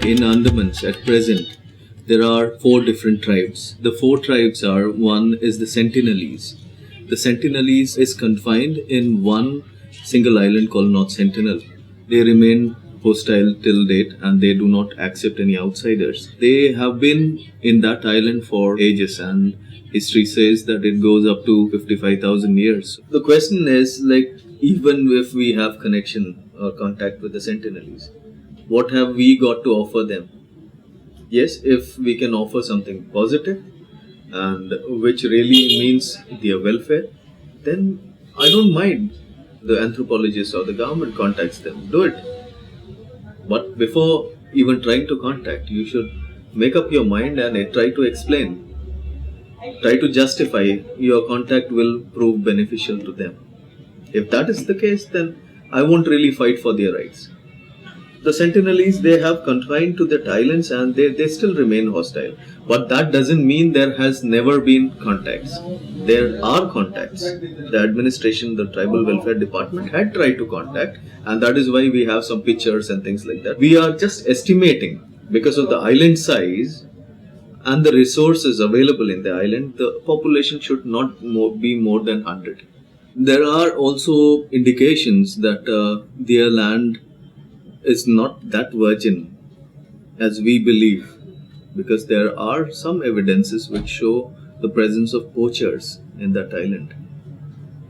In Andamans at present, there are four different tribes. The four tribes are: one is the Sentinelese. The Sentinelese is confined in one single island called North Sentinel. They remain hostile till date and they do not accept any outsiders. They have been in that island for ages, and history says that it goes up to 55,000 years. The question is, like, even if we have connection or contact with the Sentinelese, what have we got to offer them? Yes, if we can offer something positive and which really means their welfare, then I don't mind the anthropologist or the government contacts them. Do it. But before even trying to contact, you should make up your mind and try to explain. Try to justify your contact will prove beneficial to them. If that is the case, then I won't really fight for their rights. The Sentinelese, they have confined to the islands and they still remain hostile. But that doesn't mean there has never been contacts. There are contacts. The administration, the tribal welfare department had tried to contact, and that is why we have some pictures and things like that. We are just estimating, because of the island size and the resources available in the island, the population should not be more than 100. There are also indications that their land is not that virgin as we believe, because there are some evidences which show the presence of poachers in that island.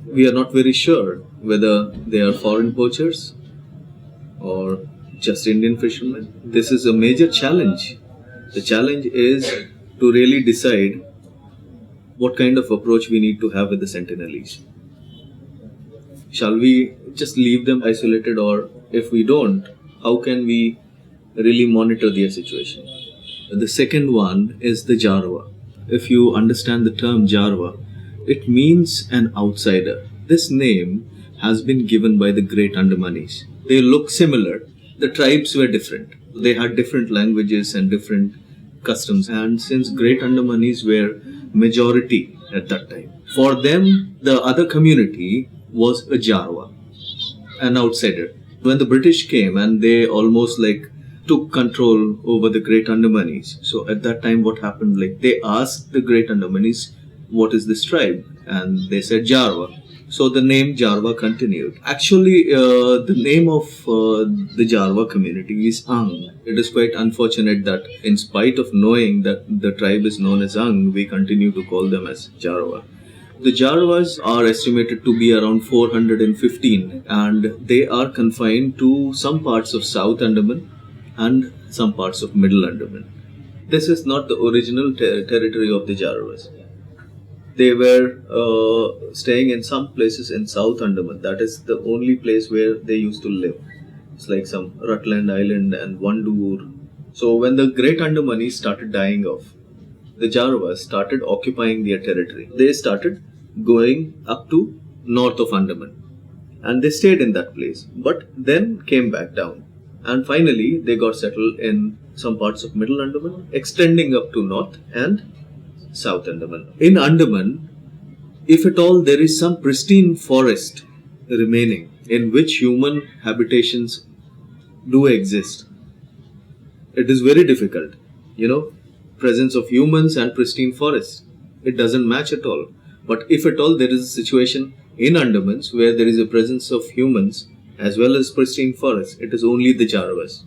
We are not very sure whether they are foreign poachers or just Indian fishermen. This is a major challenge. The challenge is to really decide what kind of approach we need to have with the Sentinelese. Shall we just leave them isolated, or if we don't, how can we really monitor their situation? The second one is the Jarwa. If you understand the term Jarwa, it means an outsider. This name has been given by the Great Andamanis. They look similar. The tribes were different. They had different languages and different customs. And since Great Andamanis were majority at that time, for them, the other community was a Jarwa, an outsider. When the British came and they almost took control over the Great Andamanis, so at that time what happened, they asked the Great Andamanis, what is this tribe? And they said Jarwa. So the name Jarwa continued. Actually, the name of the Jarwa community is Ang. It is quite unfortunate that in spite of knowing that the tribe is known as Ang, we continue to call them as Jarwa. The Jarwas are estimated to be around 415, and they are confined to some parts of South Andaman and some parts of Middle Andaman. This is not the original territory of the Jarwas. They were staying in some places in South Andaman. That is the only place where they used to live. It's like some Rutland Island and Vandoor. So when the Great Andamanis started dying off, the Jarwas started occupying their territory. They started going up to north of Andaman, and they stayed in that place, but then came back down, and finally they got settled in some parts of Middle Andaman, extending up to North and South Andaman. In Andaman, if at all there is some pristine forest remaining in which human habitations do exist, it is very difficult. Presence of humans and pristine forests, it doesn't match at all. But if at all there is a situation in Andamans where there is a presence of humans as well as pristine forests, it is only the Jarwas.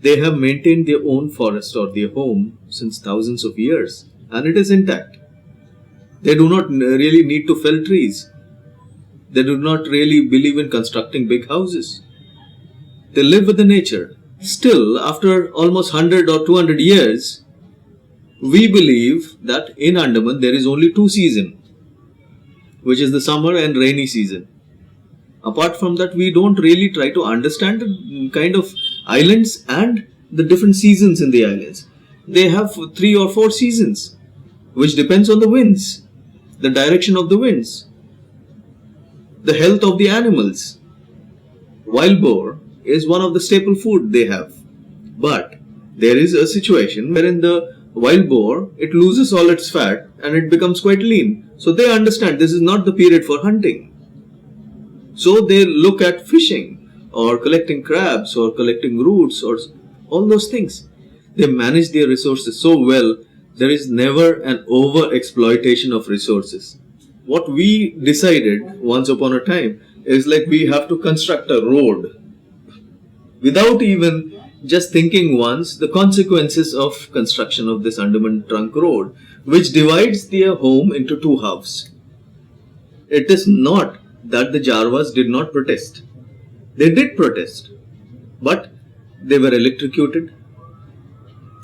They have maintained their own forest or their home since thousands of years, and it is intact. They do not really need to fell trees. They do not really believe in constructing big houses. They live with the nature. Still, after almost 100 or 200 years, we believe that in Andaman there is only two seasons, which is the summer and rainy season. Apart from that, we don't really try to understand the kind of islands and the different seasons in the islands. They have 3 or 4 seasons, which depends on the winds, the direction of the winds, the health of the animals. Wild boar is one of the staple food they have. But there is a situation wherein the wild boar, it loses all its fat and it becomes quite lean. So they understand this is not the period for hunting. So they look at fishing or collecting crabs or collecting roots or all those things. They manage their resources so well, there is never an over exploitation of resources. What we decided once upon a time is like we have to construct a road without even just thinking once the consequences of construction of this Andaman trunk road, which divides their home into two halves. It is not that the Jarvas did not protest. They did protest, but they were electrocuted.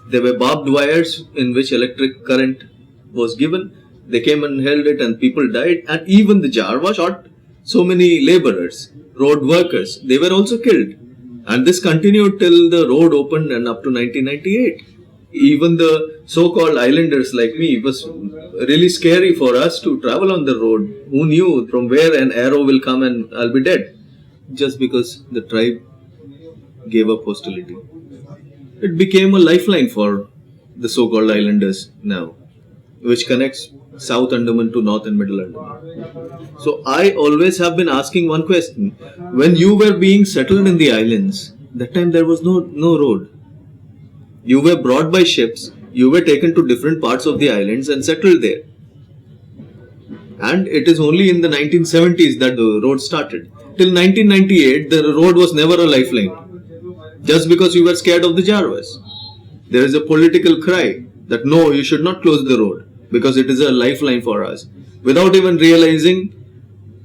There were barbed wires in which electric current was given. They came and held it and people died, and even the Jarva shot so many laborers, road workers. They were also killed. And this continued till the road opened and up to 1998. Even the so-called islanders like me, it was really scary for us to travel on the road. Who knew from where an arrow will come and I'll be dead? Just because the tribe gave up hostility. It became a lifeline for the so-called islanders now, which connects South Andaman to North and Middle Andaman. So I always have been asking one question. When you were being settled in the islands, that time there was no road. You were brought by ships, you were taken to different parts of the islands and settled there. And it is only in the 1970s that the road started. Till 1998, the road was never a lifeline. Just because you were scared of the Jarvas. There is a political cry that no, you should not close the road because it is a lifeline for us. Without even realizing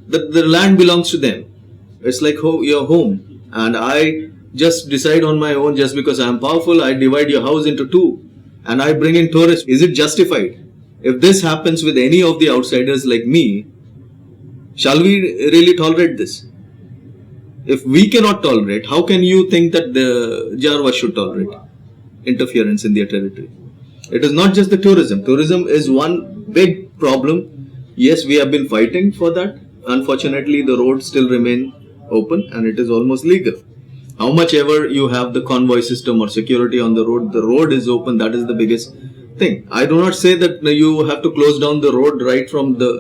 that the land belongs to them. It's like your home. And I just decide on my own just because I am powerful, I divide your house into two and I bring in tourists. Is it justified? If this happens with any of the outsiders like me, shall we really tolerate this? If we cannot tolerate, how can you think that the Jarva should tolerate interference in their territory? It is not just the tourism. Tourism is one big problem. Yes, we have been fighting for that. Unfortunately, the roads still remain open and it is almost legal. How much ever you have the convoy system or security on the road is open. That is the biggest thing. I do not say that you have to close down the road right from the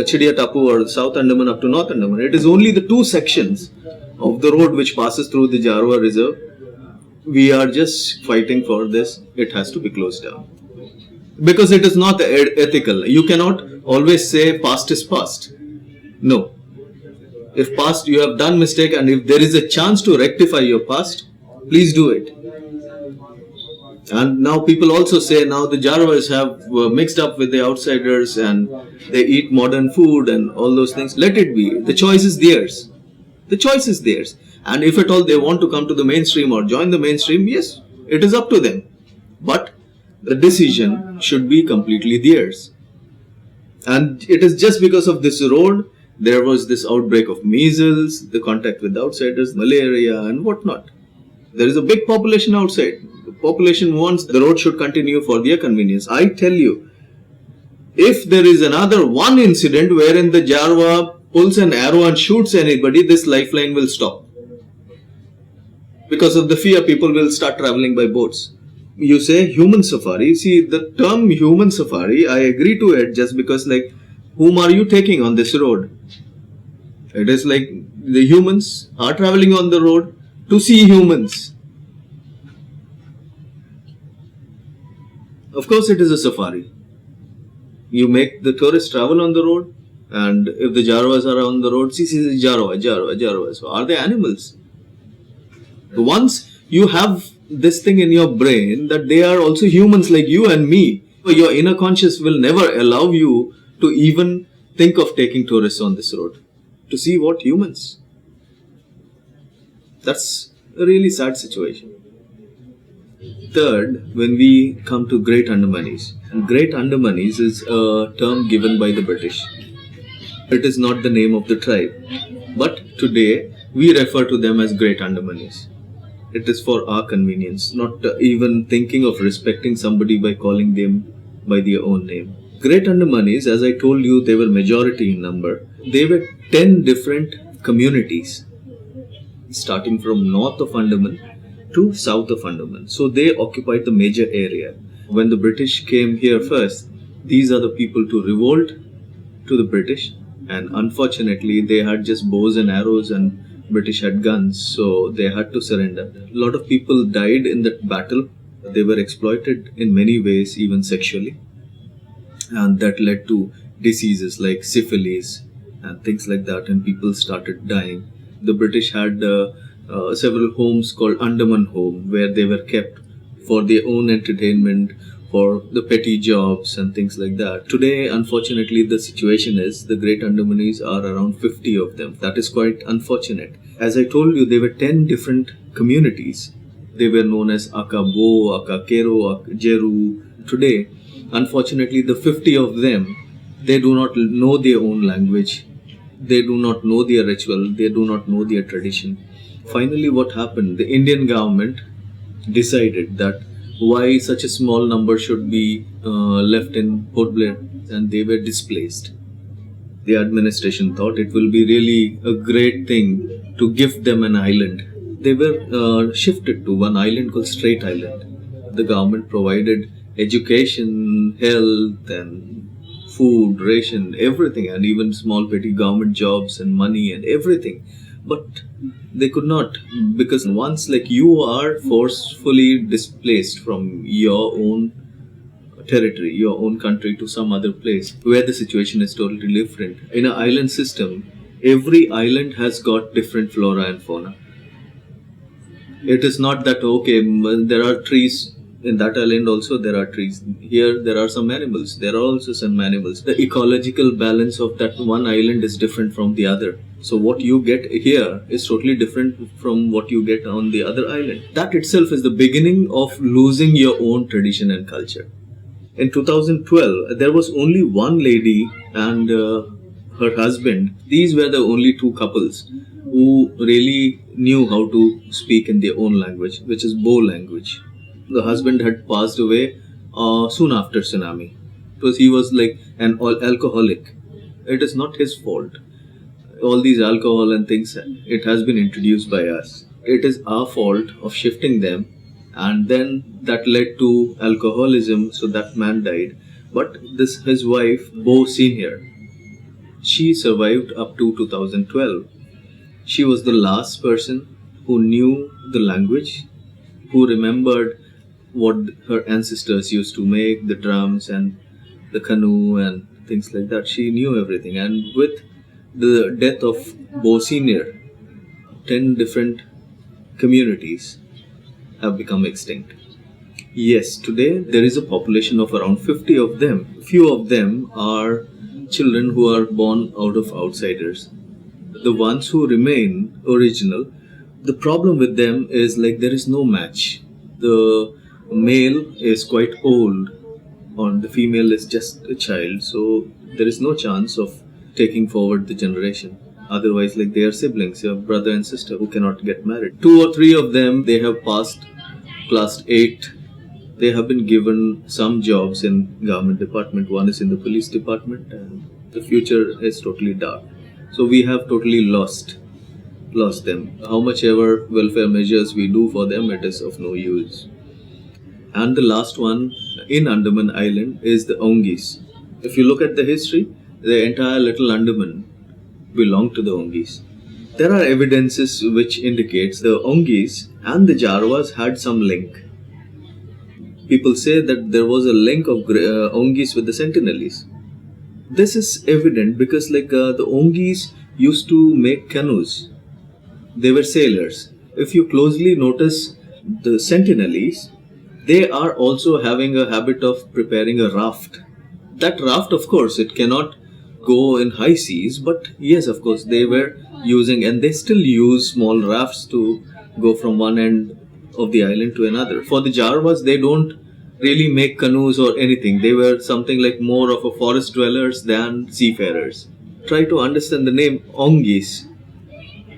Chidiya Tapu or South Andaman up to North Andaman. It is only the two sections of the road which passes through the Jarva Reserve. We are just fighting for this. It has to be closed down. Because it is not ethical. You cannot always say past is past. No. If past you have done mistake and if there is a chance to rectify your past, please do it. And now people also say now the Jarvas have mixed up with the outsiders and they eat modern food and all those things. Let it be. The choice is theirs. The choice is theirs. And if at all they want to come to the mainstream or join the mainstream, yes, it is up to them. But the decision should be completely theirs. And it is just because of this road, there was this outbreak of measles, the contact with outsiders, malaria and whatnot. There is a big population outside. The population wants the road should continue for their convenience. I tell you, if there is another one incident wherein the Jarva pulls an arrow and shoots anybody, this lifeline will stop. Because of the fear, people will start traveling by boats. You say human safari. See, the term human safari, I agree to it just because like, whom are you taking on this road? It is like the humans are traveling on the road to see humans. Of course, it is a safari. You make the tourists travel on the road, and if the Jarvas are on the road, see, Jarva. So, are they animals? Once you have this thing in your brain that they are also humans like you and me, your inner conscious will never allow you to even think of taking tourists on this road to see what humans. That's a really sad situation. Third, when we come to Great Andamanis, Great Andamanis is a term given by the British. It is not the name of the tribe, but today we refer to them as Great Andamanis. It is for our convenience, not even thinking of respecting somebody by calling them by their own name. Great Andamanis, as I told you, they were majority in number. They were 10 different communities, starting from north of Andaman to south of Andaman. So they occupied the major area. When the British came here first, these are the people to revolt to the British, and unfortunately they had just bows and arrows and British had guns, so they had to surrender. A lot of people died in that battle. They were exploited in many ways, even sexually, and that led to diseases like syphilis and things like that, and people started dying. The British had several homes called Andaman Home, where they were kept for their own entertainment, for the petty jobs and things like that. Today, unfortunately, the situation is the Great Andamanis are around 50 of them. That is quite unfortunate. As I told you, there were 10 different communities. They were known as Akabo, Akakero, Akjeru. Today, unfortunately, the 50 of them, they do not know their own language. They do not know their ritual. They do not know their tradition. Finally, what happened? The Indian government decided that why such a small number should be left in Port Blair, and they were displaced. The administration thought it will be really a great thing to give them an island. They were shifted to one island called Strait Island. The government provided education, health, and food, ration, everything, and even small petty government jobs and money and everything. But they could not, because once like you are forcefully displaced from your own territory, your own country to some other place where the situation is totally different. In an island system, every island has got different flora and fauna. It is not that okay, there are trees in that island also there are trees. Here there are some animals. There are also some animals. The ecological balance of that one island is different from the other. So what you get here is totally different from what you get on the other island. That itself is the beginning of losing your own tradition and culture. In 2012, there was only one lady and her husband. These were the only two couples who really knew how to speak in their own language, which is Bo language. The husband had passed away soon after tsunami. Because he was like an alcoholic. It is not his fault. All these alcohol and things, it has been introduced by us. It is our fault of shifting them, and then that led to alcoholism, so that man died. But this his wife, Bo Senior, she survived up to 2012. She was the last person who knew the language, who remembered what her ancestors used to make, the drums and the canoe and things like that. She knew everything. And with the death of Bo Senior, 10 different communities have become extinct. Yes, today there is a population of around 50 of them. Few of them are children who are born out of outsiders. The ones who remain original, the problem with them is like there is no match. The male is quite old and the female is just a child, so there is no chance of taking forward the generation. Otherwise, like they are siblings, a brother and sister who cannot get married. 2 or 3 of them, they have passed class 8. They have been given some jobs in government department. One is in the police department, and the future is totally dark. So we have totally lost them. How much ever welfare measures we do for them, it is of no use. And the last one in Andaman Island is the Ongis. If you look at the history, the entire Little Andaman belonged to the Ongis. There are evidences which indicates the Ongis and the Jarwas had some link. People say that there was a link of Ongis with the Sentinelese. This is evident because the Ongis used to make canoes. They were sailors. If you closely notice the Sentinelese, they are also having a habit of preparing a raft. That raft, of course, it cannot go in high seas, but yes, of course, they were using, and they still use small rafts to go from one end of the island to another. For the Jarwas, they don't really make canoes or anything. They were something like more of a forest dwellers than seafarers. Try to understand the name Ongis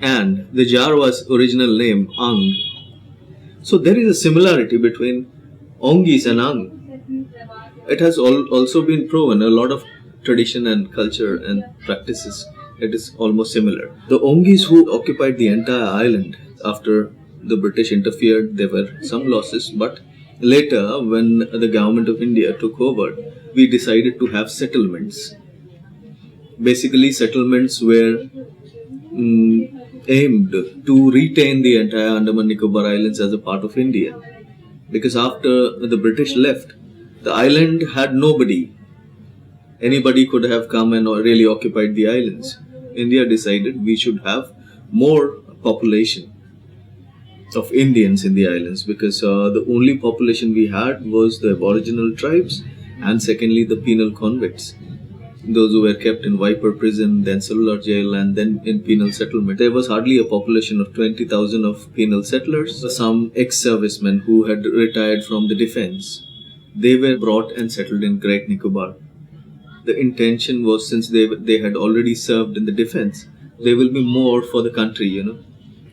and the Jarwas' original name Ang. So there is a similarity between Ongis and Ang. It has also been proven a lot of tradition and culture and practices. It is almost similar. The Ongis who occupied the entire island after the British interfered, there were some losses, but later when the government of India took over, we decided to have settlements. Basically settlements where aimed to retain the entire Andaman Nicobar Islands as a part of India. Because after the British left, the island had nobody. Anybody could have come and really occupied the islands. India decided we should have more population of Indians in the islands, because the only population we had was the aboriginal tribes, and secondly the penal convicts, those who were kept in Viper prison, then cellular jail, and then in penal settlement. There was hardly a population of 20,000 of penal settlers. Some ex-servicemen who had retired from the defense, they were brought and settled in Great Nicobar. The intention was, since they had already served in the defense, there will be more for the country.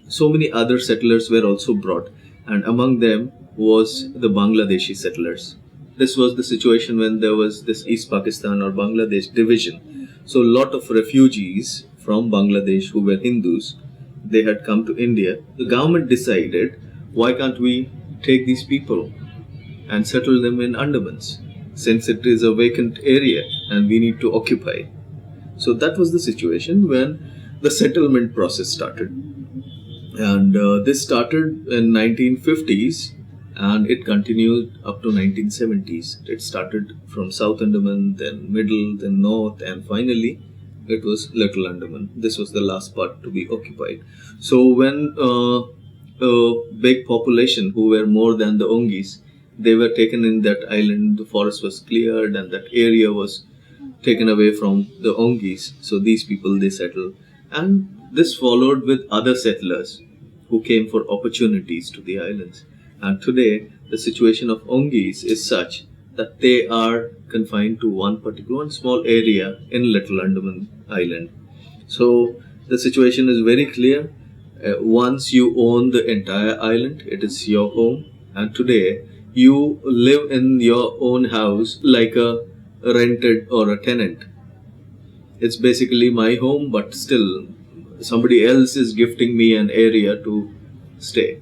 So many other settlers were also brought, and among them was the Bangladeshi settlers. This was the situation when there was this East Pakistan or Bangladesh division. So a lot of refugees from Bangladesh who were Hindus, they had come to India. The government decided, why can't we take these people and settle them in Andamans, since it is a vacant area and we need to occupy. So that was the situation when the settlement process started. And this started in 1950s and it continued up to 1970s. It started from South Andaman, then Middle, then North, and finally it was Little Andaman. This was the last part to be occupied. So when a big population who were more than the Ongis, they were taken in that island, the forest was cleared and that area was taken away from the Ongis. So these people, they settled. And this followed with other settlers who came for opportunities to the islands. And today, the situation of Ongis is such that they are confined to one small area in Little Andaman Island. So the situation is very clear. Once you own the entire island, it is your home. And today, you live in your own house like a rented or a tenant. It's basically my home, but still somebody else is gifting me an area to stay.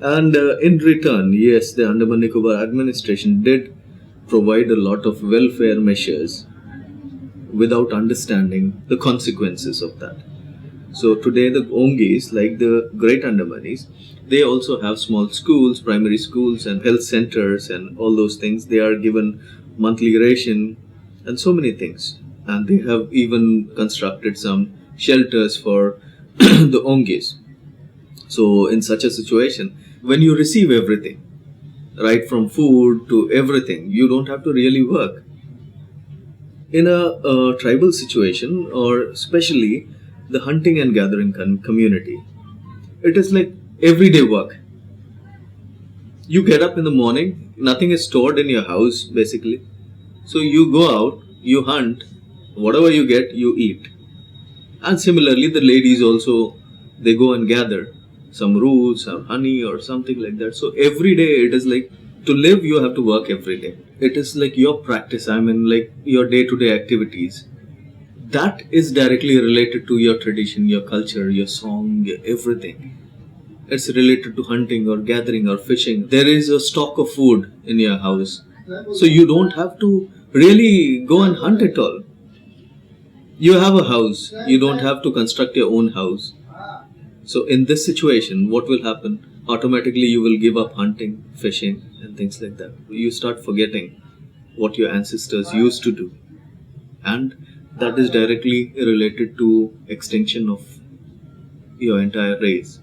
And in return, yes, the Andaman Nicobar administration did provide a lot of welfare measures without understanding the consequences of that. So today the Ongis, like the Great Andamanis, they also have small schools, primary schools and health centers and all those things. They are given monthly ration and so many things. And they have even constructed some shelters for the Ongis. So in such a situation, when you receive everything, right from food to everything, you don't have to really work. In a tribal situation, or especially the hunting and gathering community, it is like everyday work. You get up in the morning, nothing is stored in your house basically. So you go out, you hunt, whatever you get, you eat. And similarly, the ladies also, they go and gather some roots or honey or something like that. So every day it is like, to live, you have to work every day. It is like your practice, like your day-to-day activities. That is directly related to your tradition, your culture, your song, everything. It's related to hunting or gathering or fishing. There is a stock of food in your house. So you don't have to really go and hunt at all. You have a house. You don't have to construct your own house. So in this situation, what will happen? Automatically you will give up hunting, fishing and things like that. You start forgetting what your ancestors used to do. And that is directly related to extinction of your entire race.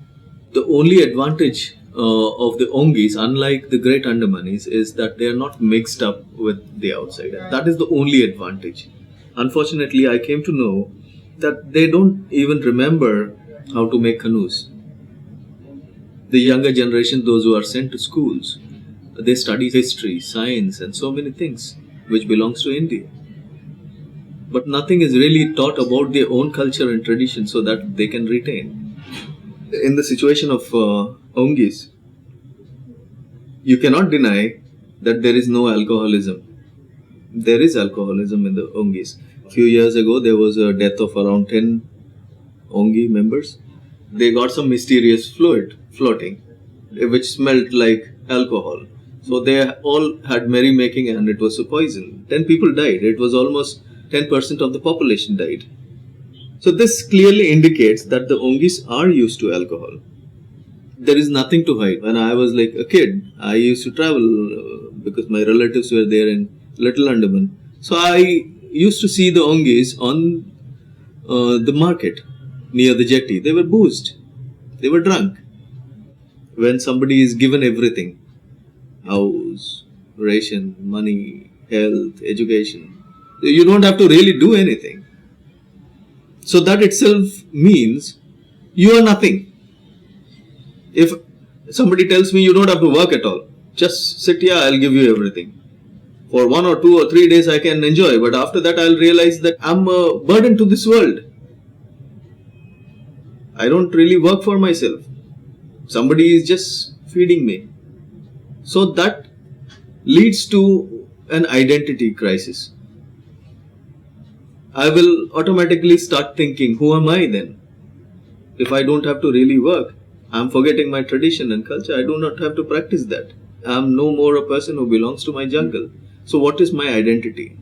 The only advantage of the Ongis, unlike the Great Andamanis, is that they are not mixed up with the outsider. That is the only advantage. Unfortunately, I came to know that they don't even remember how to make canoes. The younger generation, those who are sent to schools, they study history, science and so many things which belongs to India. But nothing is really taught about their own culture and tradition so that they can retain. In the situation of Ongis, you cannot deny that there is no alcoholism. There is alcoholism in the Ongis. A few years ago, there was a death of around 10 Ongi members. They got some mysterious fluid floating, which smelled like alcohol. So they all had merrymaking and it was a poison. 10 people died. It was almost 10% of the population died. So this clearly indicates that the Ongis are used to alcohol. There is nothing to hide. When I was like a kid, I used to travel because my relatives were there in Little Andaman. So I used to see the Ongis on the market near the jetty. They were boozed. They were drunk. When somebody is given everything, house, ration, money, health, education, you don't have to really do anything. So that itself means you are nothing. If somebody tells me you don't have to work at all, just sit here, I'll give you everything. For 1 or 2 or 3 days I can enjoy, but after that I'll realize that I'm a burden to this world. I don't really work for myself. Somebody is just feeding me. So that leads to an identity crisis. I will automatically start thinking, who am I then? If I don't have to really work, I'm forgetting my tradition and culture. I do not have to practice that. I'm no more a person who belongs to my jungle. So what is my identity?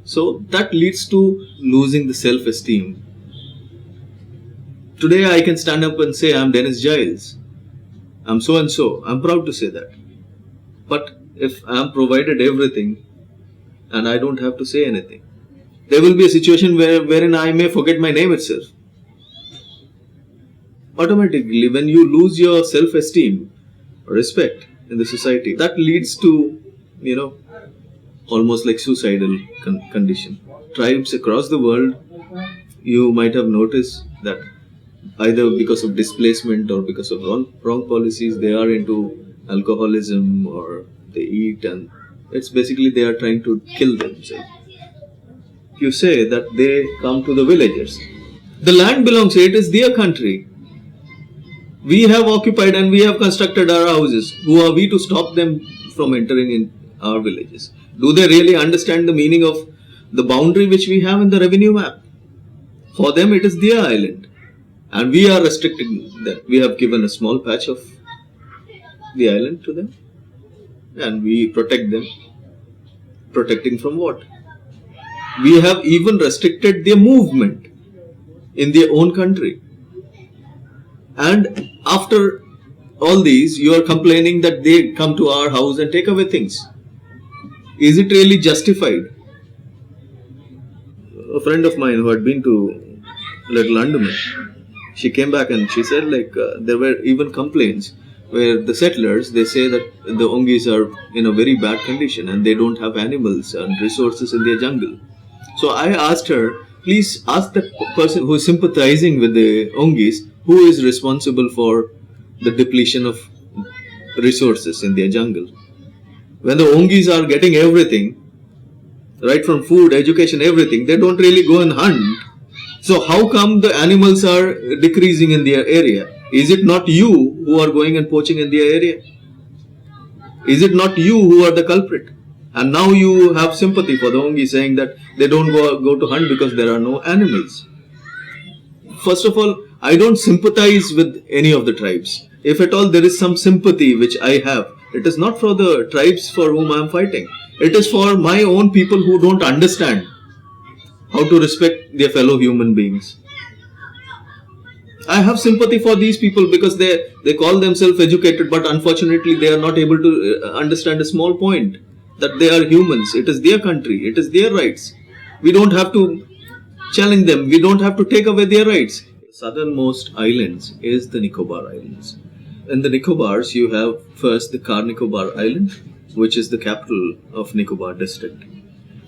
So that leads to losing the self-esteem. Today I can stand up and say I'm Dennis Giles. I'm so and so. I'm proud to say that. But if I'm provided everything and I don't have to say anything, there will be a situation wherein I may forget my name itself. Automatically, when you lose your self-esteem, respect in the society, that leads to, almost like suicidal condition. Tribes across the world, you might have noticed that either because of displacement or because of wrong policies, they are into alcoholism or they eat, and it's basically they are trying to kill themselves. You say that they come to the villagers. The land belongs here, it is their country. We have occupied and we have constructed our houses. Who are we to stop them from entering in our villages? Do they really understand the meaning of the boundary which we have in the revenue map? For them, it is their island. And we are restricting them. We have given a small patch of the island to them. And we protect them. Protecting from what? We have even restricted their movement in their own country. And after all these, you are complaining that they come to our house and take away things. Is it really justified? A friend of mine who had been to Little Andaman, she came back and she said there were even complaints where the settlers, they say that the Ongis are in a very bad condition and they don't have animals and resources in their jungle. So I asked her, please ask the person who is sympathizing with the Ongis, who is responsible for the depletion of resources in their jungle. When the Ongis are getting everything, right from food, education, everything, they don't really go and hunt. So how come the animals are decreasing in their area? Is it not you who are going and poaching in their area? Is it not you who are the culprit? And now you have sympathy for the Ongis, saying that they don't go to hunt because there are no animals. First of all, I don't sympathize with any of the tribes. If at all there is some sympathy which I have, it is not for the tribes for whom I am fighting. It is for my own people who don't understand how to respect their fellow human beings. I have sympathy for these people because they call themselves educated, but unfortunately they are not able to understand a small point, that they are humans. It is their country. It is their rights. We don't have to challenge them. We don't have to take away their rights. Southernmost islands is the Nicobar Islands. In the Nicobars, you have first the Car Nicobar Island, which is the capital of Nicobar district.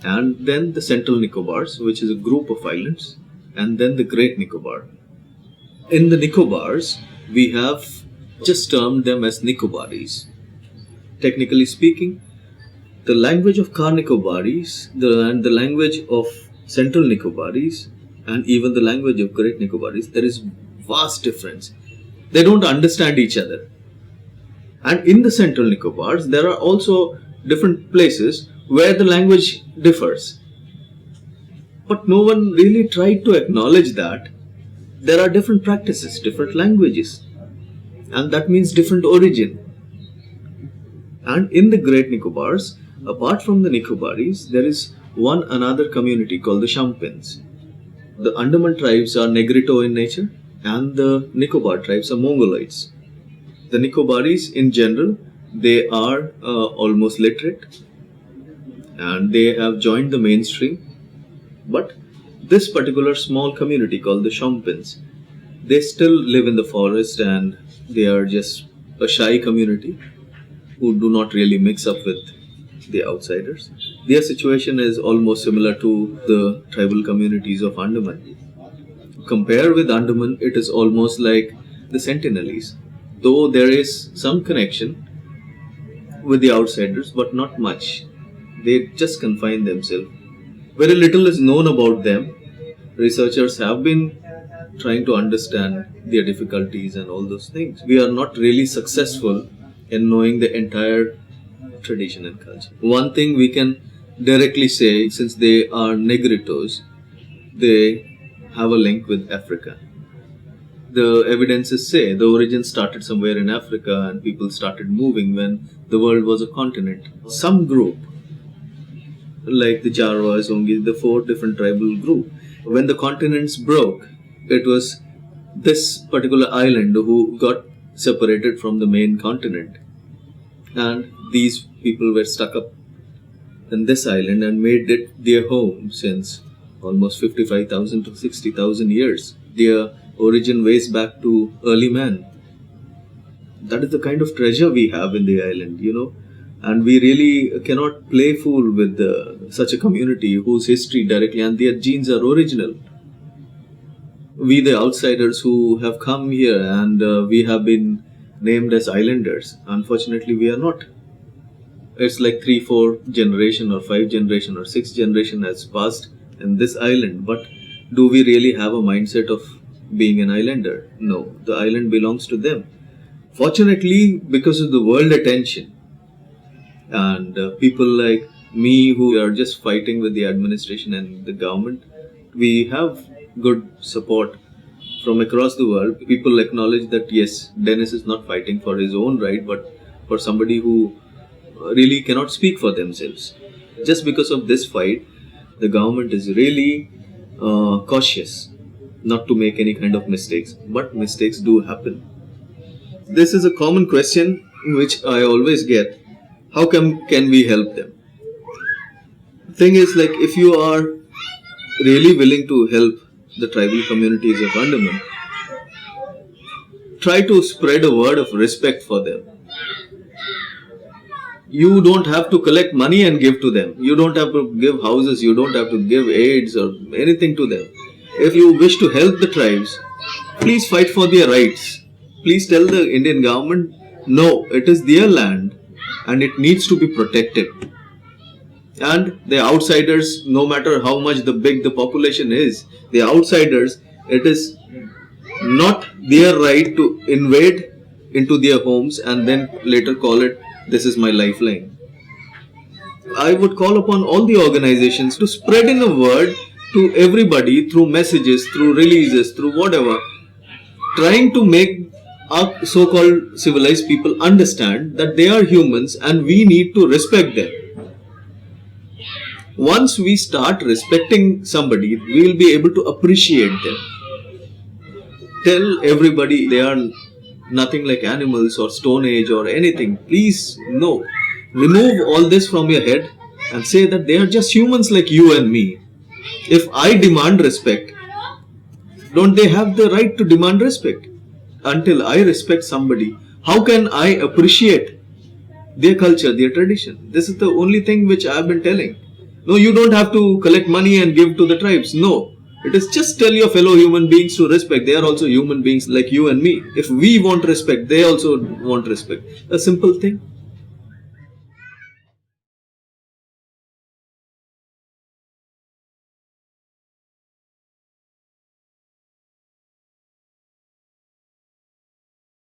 And then the Central Nicobars, which is a group of islands. And then the Great Nicobar. In the Nicobars, we have just termed them as Nicobaris. Technically speaking, the language of Car Nicobaris and the language of Central Nicobaris and even the language of Great Nicobaris, there is vast difference. They don't understand each other. And in the Central Nicobars, there are also different places where the language differs. But no one really tried to acknowledge that there are different practices, different languages, and that means different origin. And in the Great Nicobars, apart from the Nicobaris, there is one another community called the Champins. The Andaman tribes are Negrito in nature, and the Nicobar tribes are Mongoloids. The Nicobaris in general, they are almost literate, and they have joined the mainstream. But this particular small community called the Shompins, they still live in the forest, and they are just a shy community who do not really mix up with the outsiders. Their situation is almost similar to the tribal communities of Andaman. Compare with Andaman, it is almost like the Sentinelese, though there is some connection with the outsiders, but not much. They just confine themselves. Very little is known about them. Researchers have been trying to understand their difficulties and all those things. We are not really successful in knowing the entire tradition and culture. One thing we can directly say, since they are Negritos, they have a link with Africa. The evidences say the origin started somewhere in Africa and people started moving when the world was a continent. Some group, like the Jarwas, Ongi, the 4 different tribal group, when the continents broke, it was this particular island who got separated from the main continent. And these people were stuck up in this island and made it their home since almost 55,000 to 60,000 years. Their origin ways back to early man. That is the kind of treasure we have in the island, and we really cannot play fool with such a community whose history directly and their genes are original. We, the outsiders who have come here, and we have been named as islanders, unfortunately we are not. It's like 3-4 generation or 5 generation or 6 generation has passed in this island, but do we really have a mindset of being an islander? No, the island belongs to them. Fortunately, because of the world attention and people like me who are just fighting with the administration and the government, we have good support from across the world. People acknowledge that yes, Dennis is not fighting for his own right, but for somebody who really cannot speak for themselves. Just because of this fight, the government is really cautious not to make any kind of mistakes, but mistakes do happen. This is a common question which I always get. How can we help them? The thing is, like, if you are really willing to help the tribal communities of Andaman, try to spread a word of respect for them. You don't have to collect money and give to them. You don't have to give houses. You don't have to give aids or anything to them. If you wish to help the tribes, please fight for their rights. Please tell the Indian government, no, it is their land and it needs to be protected. And the outsiders, no matter how much big the population is, the outsiders, it is not their right to invade into their homes and then later call it, this is my lifeline. I would call upon all the organizations to spread in a word to everybody through messages, through releases, through whatever, trying to make our so-called civilized people understand that they are humans and we need to respect them. Once we start respecting somebody, we will be able to appreciate them. Tell everybody they are nothing like animals or stone age or anything. Please, no. Remove all this from your head and say that they are just humans like you and me. If I demand respect, don't they have the right to demand respect? Until I respect somebody, how can I appreciate their culture, their tradition? This is the only thing which I have been telling. No, you don't have to collect money and give to the tribes. No. It is just tell your fellow human beings to respect. They are also human beings like you and me. If we want respect, they also want respect. A simple thing.